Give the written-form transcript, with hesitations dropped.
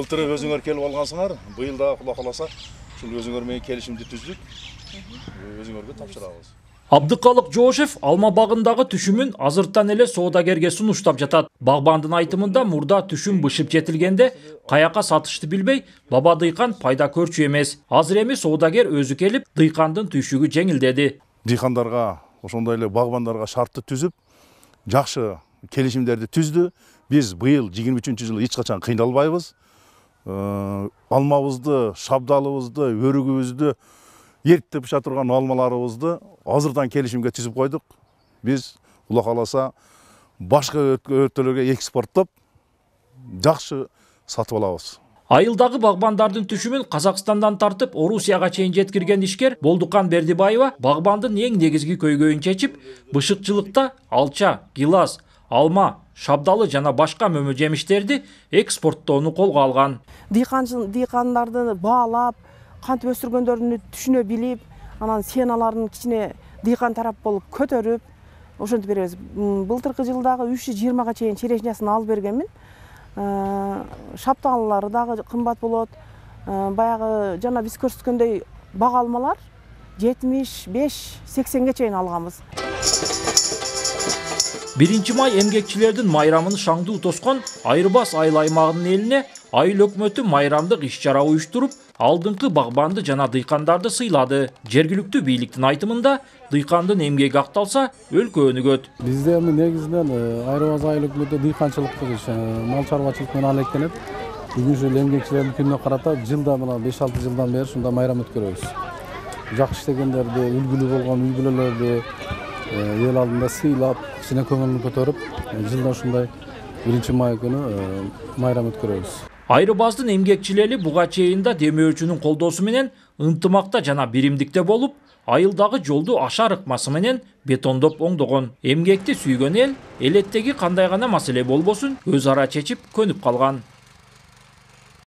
Былтыр өзүңөр келип алгансыңар, быйыл да Кудай кааласа ушул өзүңөр менен келишимди түздүк. Өзүңөргө тапшырабыз. Абдыкалык Жошев алма багындагы түшүмүн азыртан эле соодагерге сунуштап жатат. Багбандын айтымында мурда түшүм бышып жетилгенде каяка сатышты билбей, баба дыйкан пайда көрчү эмес. Азыр эми соодагер өзү келип, дыйкандын түйшүгү жеңилдеди. Дыйкандарга, ошондой эле багбандарга шартты түзүп, жакшы келишимдерди түздү. Биз быйыл 23-жылы эч качан кыйналбайбыз. Алмабызды, шабдалыбызды, өрүгүбүздү, эртип быша турган алмаларыбызды азырдан келишимге түзүп койдук. Биз Кудай кааласа башка өлкөлөргө экспорттоп жакшы сатып алабыз. Айылдагы багбандардын түшүмүн Казакстандан тартып Орусияга чейин жеткирген ишкер Болдукан Бердибаева багбандын эң негизги көйгөйүн чечип, бышыкчылыкта алча, гилас, алма, шабдалы жана башка мөмө жемиштерди экспорттоону колго алган. Дыйкандарды баалап, кантип өстүргөндөрүн түшүнө билип, анан сеналарын кичине дыйкан тарап болуп көтөрүп, ошентип беребиз. Былтыркы жылдагы 320га чейин черешнясын алып бергенмин. Шапталылары дагы кымбат болот. Баягы жана биз көрсөткөндөй бага алмалар 75-80ге чейин алганбыз. 1 май эмгекчилердин майрамын шаңдуу тоскон Айырбас айыл аймагынын элине айыл өкмөтү майрамдык иш-чара уюштуруп, алдыңкы багбанды жана дыйкандарды сыйлады. Жергиликтүү бийликтин айтымында, дыйкандын эмгеги акталса, өлкө өнүгөт. Бизде эми негизинен Айырбас айыл өкмөтү дыйканчылыкты, мал чарбачылык менен алектенип, бүгүн ушул эмгекчилердин күнүнө карата жылда мына 5-6 жылдан бери ушунда майрам өткөрөбүз. Жакшы иштегендерди, үлгүлүү болгон үй-бүлөлөрдү эл алдында сыйлап, кичине көңүлүн көтөрүп, жылда ушундай 1 май күнү майрам өткөрөбүз. Айырбаздын эмгекчилери буга чейин да демөөчүнүн колдоосу менен ынтымакта жана биримдикте болуп, айылдагы жолду ашар ыкмасы менен бетондоп оңдогон. Эмгекти сүйгөн эл, элеттеги кандай гана маселе болбосун, өз ара чечип көнүп калган.